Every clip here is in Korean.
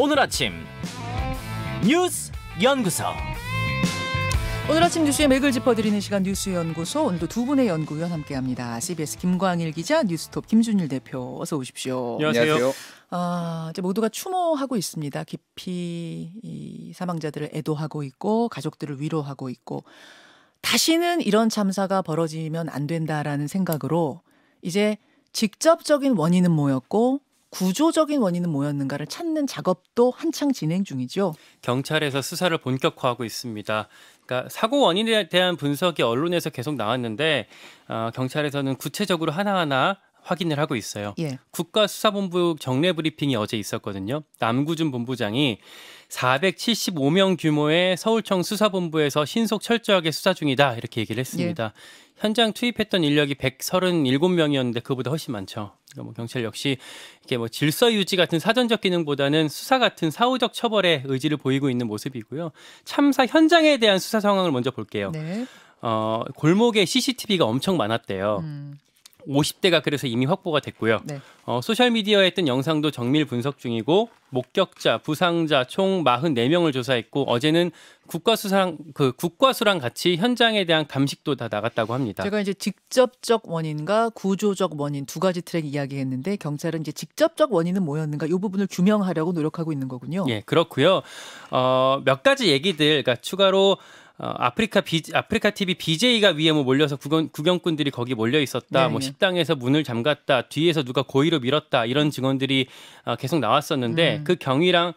오늘 아침 뉴스 연구소. 오늘 아침 뉴스의 맥을 짚어드리는 시간 뉴스연구소, 오늘도 두 분의 연구위원 함께합니다. CBS 김광일 기자, 뉴스톱 김준일 대표, 어서 오십시오. 안녕하세요. 이제 모두가 추모하고 있습니다. 깊이 이 사망자들을 애도하고 있고 가족들을 위로하고 있고, 다시는 이런 참사가 벌어지면 안 된다라는 생각으로 이제 직접적인 원인은 뭐였고 구조적인 원인은 뭐였는가를 찾는 작업도 한창 진행 중이죠. 경찰에서 수사를 본격화하고 있습니다. 그러니까 사고 원인에 대한 분석이 언론에서 계속 나왔는데 경찰에서는 구체적으로 하나하나 확인을 하고 있어요. 예. 국가수사본부 정례 브리핑이 어제 있었거든요. 남구준 본부장이 475명 규모의 서울청 수사본부에서 신속 철저하게 수사 중이다, 이렇게 얘기를 했습니다. 예. 현장 투입했던 인력이 137명이었는데 그보다 훨씬 많죠. 그러니까 뭐 경찰 역시 이게 뭐 질서 유지 같은 사전적 기능보다는 수사 같은 사후적 처벌에 의지를 보이고 있는 모습이고요. 참사 현장에 대한 수사 상황을 먼저 볼게요. 네. 골목에 CCTV가 엄청 많았대요. 50대가 그래서 이미 확보가 됐고요. 네. 소셜미디어에 뜬 영상도 정밀 분석 중이고, 목격자, 부상자 총 44명을 조사했고, 어제는 국과수랑 같이 현장에 대한 감식도 다 나갔다고 합니다. 제가 이제 직접적 원인과 구조적 원인 두 가지 트랙 이야기했는데, 경찰은 이제 직접적 원인은 뭐였는가 이 부분을 규명하려고 노력하고 있는 거군요. 예, 그렇고요. 몇 가지 얘기들, 그러니까 추가로 아프리카 TV BJ가 위에 뭐 몰려서 구경꾼들이 거기 몰려 있었다. 네, 뭐 네. 식당에서 문을 잠갔다. 뒤에서 누가 고의로 밀었다. 이런 증언들이 계속 나왔었는데 그 경위랑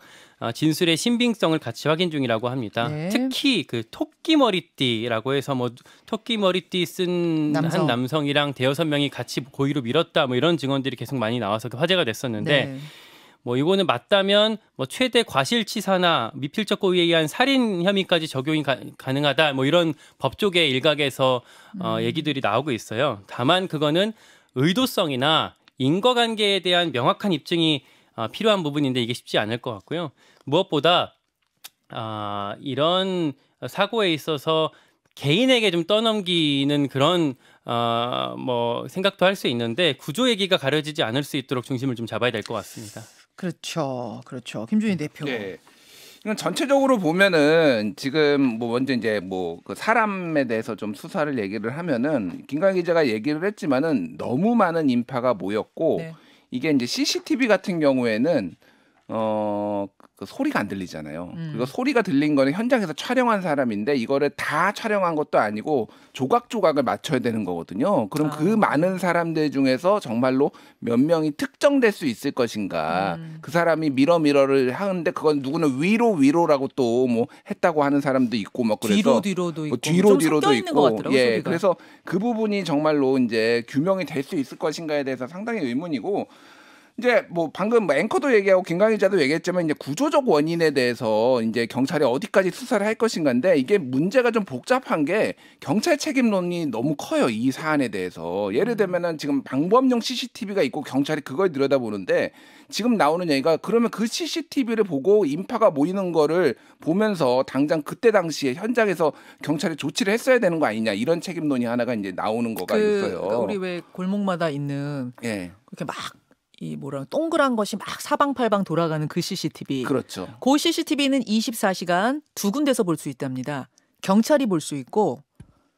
진술의 신빙성을 같이 확인 중이라고 합니다. 네. 특히 그 토끼 머리띠라고 해서 뭐 토끼 머리띠 쓴 한 남성이랑 대여섯 명이 같이 고의로 밀었다. 뭐 이런 증언들이 계속 많이 나와서 화제가 됐었는데, 네. 뭐 이거는 맞다면 뭐 최대 과실치사나 미필적 고의에 의한 살인 혐의까지 적용이 가능하다. 뭐 이런 법조계 일각에서 얘기들이 나오고 있어요. 다만 그거는 의도성이나 인과관계에 대한 명확한 입증이 필요한 부분인데 이게 쉽지 않을 것 같고요. 무엇보다 이런 사고에 있어서 개인에게 좀 떠넘기는 그런 뭐 생각도 할 수 있는데, 구조 얘기가 가려지지 않을 수 있도록 중심을 좀 잡아야 될 것 같습니다. 그렇죠. 김준희 대표. 네. 이건 전체적으로 보면은 지금 뭐 먼저 이제 뭐 그 사람에 대해서 좀 수사를 얘기를 하면은 김광희 기자가 얘기를 했지만은 너무 많은 인파가 모였고, 네. 이게 이제 CCTV 같은 경우에는 그 소리가 안 들리잖아요. 그리고 소리가 들린 거는 현장에서 촬영한 사람인데 이거를 다 촬영한 것도 아니고 조각조각을 맞춰야 되는 거거든요. 그럼 그 많은 사람들 중에서 정말로 몇 명이 특정될 수 있을 것인가. 그 사람이 미러를 하는데 그건 누구는 위로라고 또 뭐 했다고 하는 사람도 있고, 뭐 그래서 뒤로도 있고, 뒤로도 있는 것 있고, 같더라고요, 예, 소리가. 그래서 그 부분이 정말로 이제 규명이 될 수 있을 것인가에 대해서 상당히 의문이고, 이제 뭐 방금 앵커도 얘기하고 김광희 기자도 얘기했지만 이제 구조적 원인에 대해서 이제 경찰이 어디까지 수사를 할 것인가인데, 이게 문제가 좀 복잡한 게 경찰 책임론이 너무 커요, 이 사안에 대해서. 예를 들면은 지금 방범용 CCTV가 있고 경찰이 그걸 들여다보는데, 지금 나오는 얘기가 그러면 그 CCTV를 보고 인파가 모이는 거를 보면서 당장 그때 당시에 현장에서 경찰이 조치를 했어야 되는 거 아니냐, 이런 책임론이 하나가 이제 나오는 거가 있어요. 그러니까 우리 왜 골목마다 있는 예. 그렇게 막 동그란 것이 막 사방팔방 돌아가는 그 CCTV. 그렇죠. 그 CCTV는 24시간 두 군데서 볼 수 있답니다. 경찰이 볼 수 있고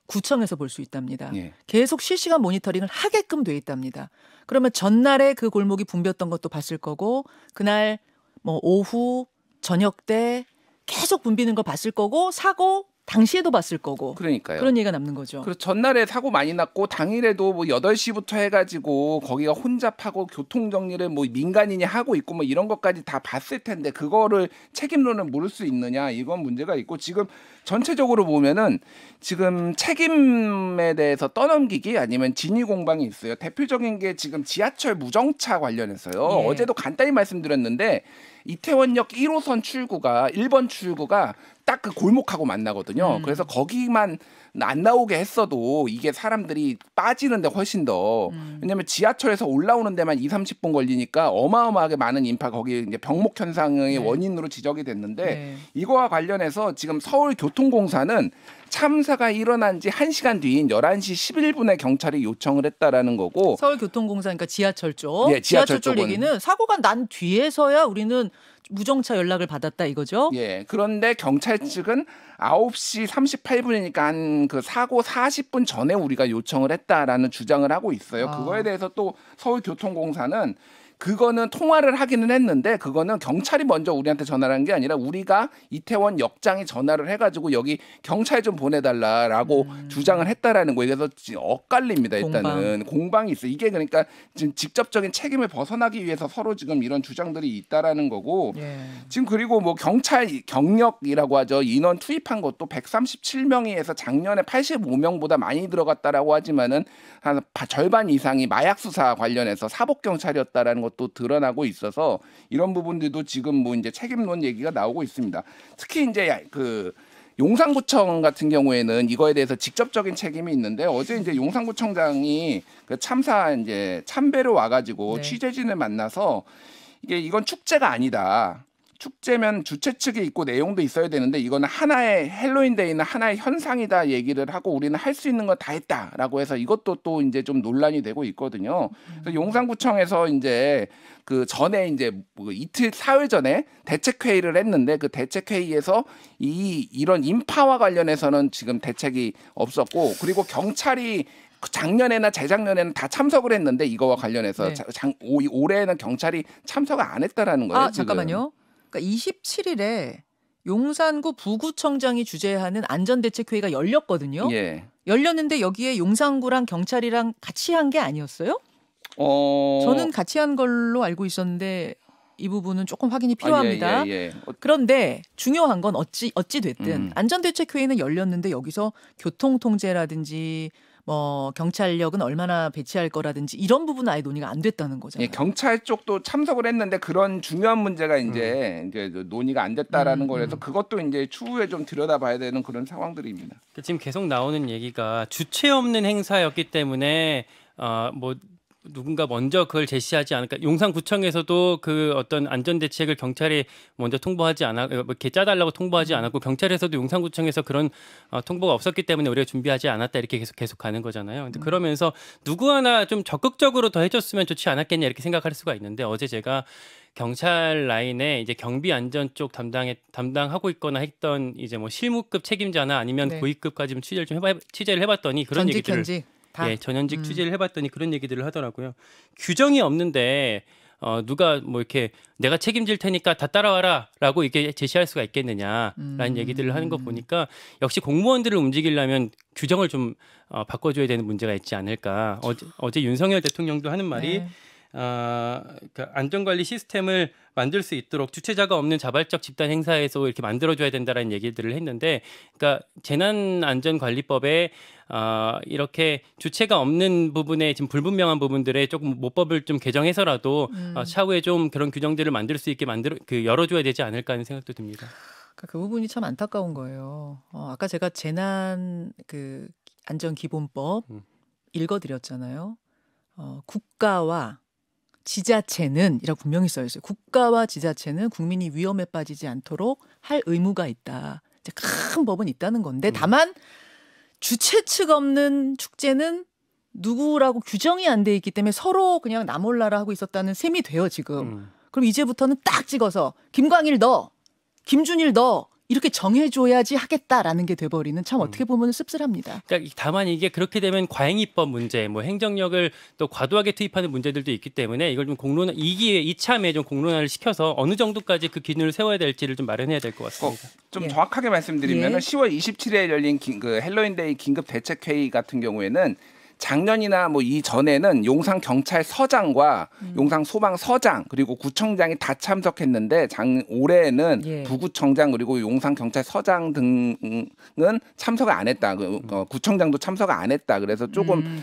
구청에서 볼 수 있답니다. 예. 계속 실시간 모니터링을 하게끔 돼 있답니다. 그러면 전날에 그 골목이 붐볐던 것도 봤을 거고, 그날 뭐 오후 저녁 때 계속 붐비는 거 봤을 거고, 사고 당시에도 봤을 거고. 그러니까요. 그런 얘기가 남는 거죠. 그리고 전날에 사고 많이 났고 당일에도 뭐 8시부터 해가지고 거기가 혼잡하고 교통 정리를 뭐 민간인이 하고 있고 뭐 이런 것까지 다 봤을 텐데 그거를 책임론을 물을 수 있느냐, 이건 문제가 있고, 지금 전체적으로 보면은 지금 책임에 대해서 떠넘기기 아니면 진위 공방이 있어요. 대표적인 게 지금 지하철 무정차 관련해서요. 예. 어제도 간단히 말씀드렸는데 이태원역 1호선 출구가 1번 출구가 딱 그 골목하고 만나거든요. 그래서 거기만 안 나오게 했어도 이게 사람들이 빠지는데 훨씬 더, 왜냐면 지하철에서 올라오는 데만 2-30분 걸리니까 어마어마하게 많은 인파가 거기 이제 병목 현상의 원인으로 지적이 됐는데, 이거와 관련해서 지금 서울교통공사는 참사가 일어난 지 1시간 뒤인 11시 11분에 경찰이 요청을 했다라는 거고, 서울교통공사, 그러니까 지하철 쪽. 예, 지하철 쪽 쪽은. 얘기는 사고가 난 뒤에서야 우리는 무정차 연락을 받았다 이거죠? 예. 그런데 경찰 측은 9시 38분이니까 한 그 사고 40분 전에 우리가 요청을 했다라는 주장을 하고 있어요. 그거에 대해서 또 서울교통공사는 그거는 통화를 하기는 했는데 그거는 경찰이 먼저 우리한테 전화를 한 게 아니라 우리가 이태원 역장이 전화를 해가지고 여기 경찰 좀 보내달라라고 주장을 했다라는 거예요. 그래서 엇갈립니다. 일단은 공방이 있어요. 이게 그러니까 지금 직접적인 책임을 벗어나기 위해서 서로 지금 이런 주장들이 있다라는 거고 지금 그리고 뭐 경찰 경력이라고 하죠. 인원 투입한 것도 137명이 해서 작년에 85명보다 많이 들어갔다라고 하지만은 한 절반 이상이 마약 수사 관련해서 사복 경찰이었다라는 것도 드러나고 있어서 이런 부분들도 지금 뭐 이제 책임론 얘기가 나오고 있습니다. 특히 이제 그 용산구청 같은 경우에는 이거에 대해서 직접적인 책임이 있는데 어제 이제 용산구청장이 그 참사 이제 참배로 와가지고 취재진을 만나서 이건 축제가 아니다. 축제면 주최 측이 있고 내용도 있어야 되는데 이거는 하나의 헬로윈데이는 하나의 현상이다 얘기를 하고 우리는 할 수 있는 거 다 했다라고 해서 이것도 또 이제 좀 논란이 되고 있거든요. 그래서 용산구청에서 이제 그 전에 이제 뭐 이틀 사흘 전에 대책회의를 했는데 그 대책회의에서 이런 인파와 관련해서는 지금 대책이 없었고 그리고 경찰이 작년에나 재작년에는 다 참석을 했는데 이거와 관련해서 올해는 경찰이 참석을 안 했다라는 거예요. 지금. 잠깐만요. 그러니까 27일에 용산구 부구청장이 주재하는 안전대책회의가 열렸거든요. 예. 열렸는데 여기에 용산구랑 경찰이랑 같이 한 게 아니었어요? 저는 같이 한 걸로 알고 있었는데 이 부분은 조금 확인이 필요합니다. 그런데 중요한 건 어찌 됐든 안전대책회의는 열렸는데 여기서 교통통제라든지 뭐 경찰력은 얼마나 배치할 거라든지 이런 부분은 아예 논의가 안 됐다는 거잖아요. 예, 경찰 쪽도 참석을 했는데 그런 중요한 문제가 이제 논의가 안 됐다라는 거라서 그것도 이제 추후에 좀 들여다봐야 되는 그런 상황들입니다. 지금 계속 나오는 얘기가 주체 없는 행사였기 때문에 뭐 누군가 먼저 그걸 제시하지 않을까. 용산구청에서도 그 어떤 안전대책을 경찰이 먼저 통보하지 않아, 이렇게 짜달라고 통보하지 않았고 경찰에서도 용산구청에서 그런 통보가 없었기 때문에 우리가 준비하지 않았다 이렇게 계속 가는 거잖아요. 근데 그러면서 누구 하나 좀 적극적으로 더 해줬으면 좋지 않았겠냐 이렇게 생각할 수가 있는데 어제 제가 경찰 라인에 이제 경비 안전 쪽 담당하고 있거나 했던 이제 뭐 실무급 책임자나 아니면 고위급까지 취재를 해봤더니 그런 얘기들을 전현직 취재를 해봤더니 그런 얘기들을 하더라고요. 규정이 없는데 누가 뭐 이렇게 내가 책임질 테니까 다 따라와라라고 이렇게 제시할 수가 있겠느냐라는 얘기들을 하는 거 보니까 역시 공무원들을 움직이려면 규정을 좀 바꿔줘야 되는 문제가 있지 않을까. 어제 윤석열 대통령도 하는 말이 그 안전관리 시스템을 만들 수 있도록 주체자가 없는 자발적 집단 행사에서 이렇게 만들어줘야 된다라는 얘기들을 했는데, 그러니까 재난안전관리법에 이렇게 주체가 없는 부분에 지금 불분명한 부분들에 조금 모법을 좀 개정해서라도 차후에 좀 그런 규정들을 만들 수 있게 열어줘야 되지 않을까 하는 생각도 듭니다. 그 부분이 참 안타까운 거예요. 아까 제가 재난 안전기본법 읽어드렸잖아요. 국가와 지자체는 이라고 분명히 써 있어요. 국가와 지자체는 국민이 위험에 빠지지 않도록 할 의무가 있다. 이제 큰 법은 있다는 건데 다만 주최 측 없는 축제는 누구라고 규정이 안 돼 있기 때문에 서로 그냥 나 몰라라 하고 있었다는 셈이 돼요 지금. 그럼 이제부터는 딱 찍어서 김광일 너, 김준일 너 이렇게 정해줘야지 하겠다라는 게 돼버리는 참 어떻게 보면 씁쓸합니다. 그러니까 다만 이게 그렇게 되면 과잉입법 문제, 뭐 행정력을 또 과도하게 투입하는 문제들도 있기 때문에 이걸 좀 이참에 좀 공론화를 시켜서 어느 정도까지 그 기준을 세워야 될지를 좀 마련해야 될 것 같습니다. 좀 정확하게 말씀드리면 10월 27일에 열린 그 헬로윈데이 긴급 대책회의 같은 경우에는 작년이나 뭐 이전에는 용산 경찰서장과 용산 소방서장 그리고 구청장이 다 참석했는데 올해는 부구청장 그리고 용산 경찰서장 등은 참석을 안 했다. 구청장도 참석을 안 했다. 그래서 조금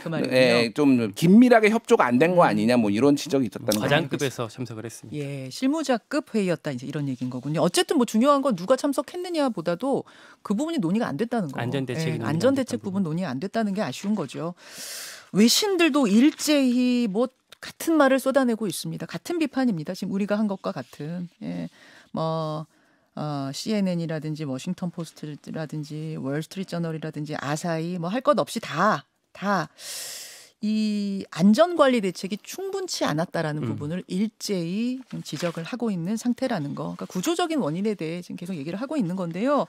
좀 긴밀하게 협조가 안 된 거 아니냐 뭐 이런 지적이 있었다는 거죠. 과장급에서 참석을 했습니다. 예, 실무자급 회의였다 이제 이런 얘기인 거군요. 어쨌든 뭐 중요한 건 누가 참석했느냐보다도 그 부분이 논의가 안 됐다는 거. 안전대책 부분 논의가 안 됐다는 게 아쉬운 거죠. 외신들도 일제히 뭐 같은 말을 쏟아내고 있습니다. 같은 비판입니다. 지금 우리가 한 것과 같은. CNN이라든지 워싱턴 포스트라든지 월스트리트 저널이라든지 아사히 뭐 할 것 없이 다 이 안전관리 대책이 충분치 않았다라는 부분을 일제히 지적을 하고 있는 상태라는 거. 그러니까 구조적인 원인에 대해 지금 계속 얘기를 하고 있는 건데요.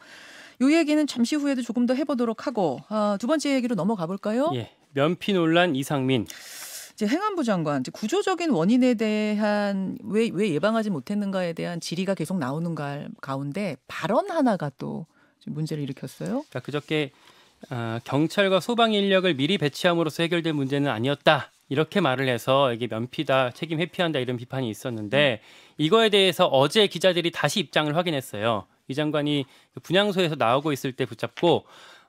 이 얘기는 잠시 후에도 조금 더 해보도록 하고 두 번째 얘기로 넘어가 볼까요? 예, 면피 논란 이상민. 이제 행안부 장관 이제 구조적인 원인에 대한 왜 예방하지 못했는가에 대한 질의가 계속 나오는 가운데 발언 하나가 또 문제를 일으켰어요. 그러니까 그저께 경찰과 소방 인력을 미리 배치함으로써 해결될 문제는 아니었다. 이렇게 말을 해서 이게 면피다, 책임 회피한다 이런 비판이 있었는데 이거에 대해서 어제 기자들이 다시 입장을 확인했어요. 이 장관이 분향소에서 나오고 있을 때 붙잡고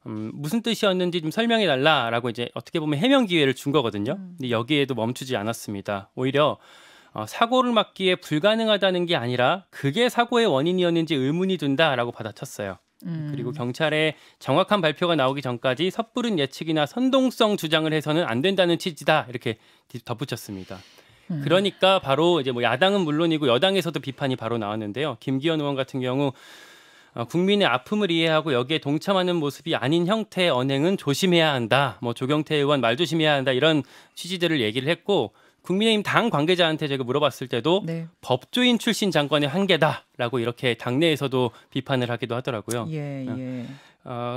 무슨 뜻이었는지 좀 설명해 달라라고 이제 어떻게 보면 해명 기회를 준 거거든요. 근데 여기에도 멈추지 않았습니다. 오히려 사고를 막기에 불가능하다는 게 아니라 그게 사고의 원인이었는지 의문이 든다라고 받아쳤어요. 그리고 경찰의 정확한 발표가 나오기 전까지 섣부른 예측이나 선동성 주장을 해서는 안 된다는 취지다 이렇게 덧붙였습니다. 그러니까 바로 이제 뭐 야당은 물론이고 여당에서도 비판이 바로 나왔는데요. 김기현 의원 같은 경우 국민의 아픔을 이해하고 여기에 동참하는 모습이 아닌 형태의 언행은 조심해야 한다. 뭐 조경태 의원 말 조심해야 한다 이런 취지들을 얘기를 했고 국민의힘 당 관계자한테 제가 물어봤을 때도 네. 법조인 출신 장관의 한계다라고 이렇게 당내에서도 비판을 하기도 하더라고요. 예.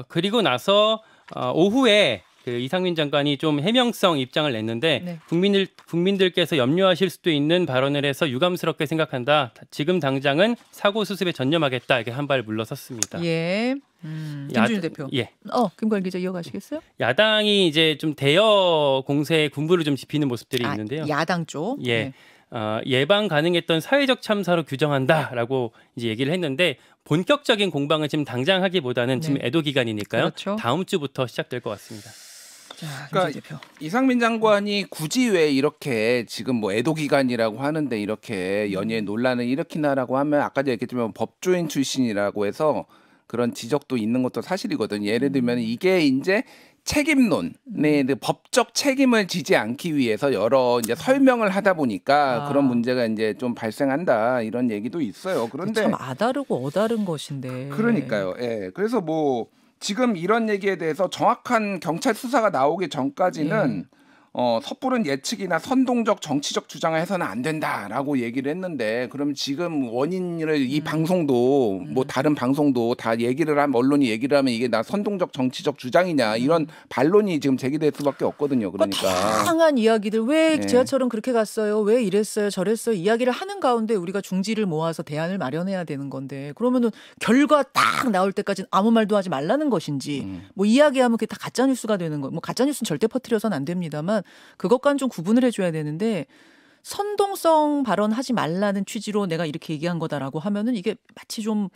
그리고 나서 오후에 그 이상민 장관이 좀 해명성 입장을 냈는데 네. 국민들께서 염려하실 수도 있는 발언을 해서 유감스럽게 생각한다. 지금 당장은 사고 수습에 전념하겠다. 이렇게 한 발 물러섰습니다. 예. 김준일 대표. 예. 김관 기자 이어가시겠어요? 야당이 이제 좀 대여 공세에 군부를 좀 지피는 모습들이 있는데요. 야당 쪽. 예. 네. 예방 가능했던 사회적 참사로 규정한다라고 이제 얘기를 했는데 본격적인 공방은 지금 당장 하기보다는 지금 애도 기간이니까요. 그렇죠. 다음 주부터 시작될 것 같습니다. 자, 그러니까 대표. 이상민 장관이 굳이 왜 이렇게 지금 뭐 애도 기간이라고 하는데 이렇게 연예 논란을 일으키나라고 하면 아까도 얘기했지만 법조인 출신이라고 해서 그런 지적도 있는 것도 사실이거든요. 예를 들면 이게 이제 책임론의 법적 책임을 지지 않기 위해서 여러 이제 설명을 하다 보니까 그런 문제가 이제 좀 발생한다 이런 얘기도 있어요. 그런데 참 아다르고 어다른 것인데. 그러니까요. 예. 그래서 뭐 지금 이런 얘기에 대해서 정확한 경찰 수사가 나오기 전까지는 섣부른 예측이나 선동적 정치적 주장을 해서는 안 된다라고 얘기를 했는데 그럼 지금 원인을 이 방송도 뭐 다른 방송도 다 얘기를 하면 언론이 얘기를 하면 이게 나 선동적 정치적 주장이냐 이런 반론이 지금 제기될 수밖에 없거든요. 그러니까 다양한 이야기들 왜 지하철은 그렇게 갔어요? 왜 이랬어요? 저랬어요? 이야기를 하는 가운데 우리가 중지를 모아서 대안을 마련해야 되는 건데 그러면은 결과 딱 나올 때까지는 아무 말도 하지 말라는 것인지 뭐 이야기하면 그게 다 가짜 뉴스가 되는 거. 뭐 가짜 뉴스는 절대 퍼뜨려서는 안 됩니다만 그것과는 좀 구분을 해줘야 되는데 선동성 발언하지 말라는 취지로 내가 이렇게 얘기한 거다라고 하면은 이게 마치 좀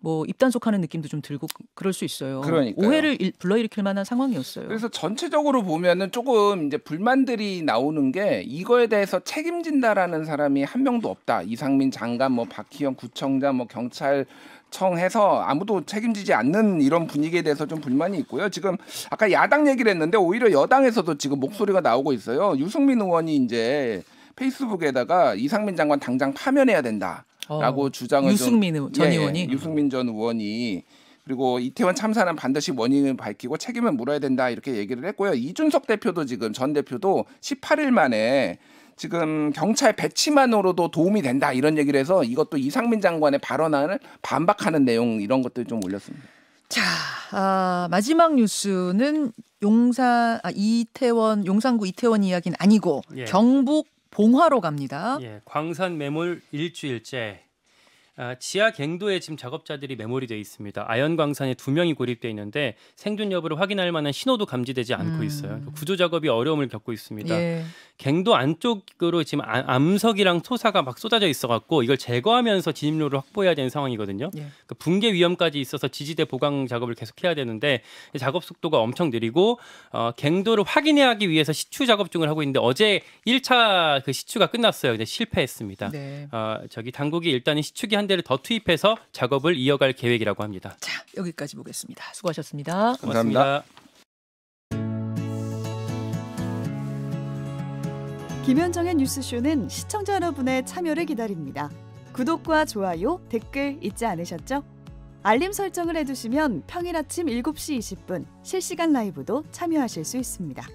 뭐 입단속하는 느낌도 좀 들고 그럴 수 있어요. 그러니까요. 오해를 불러일으킬 만한 상황이었어요. 그래서 전체적으로 보면은 조금 이제 불만들이 나오는 게 이거에 대해서 책임진다라는 사람이 한 명도 없다. 이상민 장관, 뭐 박희영 구청장, 뭐 경찰청 해서 아무도 책임지지 않는 이런 분위기에 대해서 좀 불만이 있고요. 지금 아까 야당 얘기를 했는데 오히려 여당에서도 지금 목소리가 나오고 있어요. 유승민 의원이 이제 페이스북에다가 이상민 장관 당장 파면해야 된다라고 주장을 유승민 전 의원이 유승민 전 의원이 그리고 이태원 참사는 반드시 원인을 밝히고 책임을 물어야 된다 이렇게 얘기를 했고요. 이준석 대표도 지금 전 대표도 18일 만에 지금 경찰 배치만으로도 도움이 된다 이런 얘기를 해서 이것도 이상민 장관의 발언을 반박하는 내용 이런 것들 좀 올렸습니다. 자, 마지막 뉴스는 용산구 이태원 이야기는 아니고 경북 봉화로 갑니다. 예, 광산 매몰 일주일째. 지하 갱도에 지금 작업자들이 매몰이 돼 있습니다. 아연광산에 2명이 고립돼 있는데 생존 여부를 확인할 만한 신호도 감지되지 않고 있어요. 구조 작업이 어려움을 겪고 있습니다. 예. 갱도 안쪽으로 지금 암석이랑 토사가 막 쏟아져 있어갖고 이걸 제거하면서 진입로를 확보해야 되는 상황이거든요. 예. 그러니까 붕괴 위험까지 있어서 지지대 보강 작업을 계속해야 되는데 작업 속도가 엄청 느리고 갱도를 확인하기 위해서 시추 작업 중을 하고 있는데 어제 1차 그 시추가 끝났어요. 근데 실패했습니다. 네. 당국이 일단은 시추기 한 대를 더 투입해서 작업을 이어갈 계획이라고 합니다. 자, 여기까지 보겠습니다. 수고하셨습니다. 고맙습니다. 김현정의 뉴스쇼는 시청자 여러분의 참여를 기다립니다. 구독과 좋아요, 댓글 잊지 않으셨죠? 알림 설정을 해두시면 평일 아침 7시 20분 실시간 라이브도 참여하실 수 있습니다.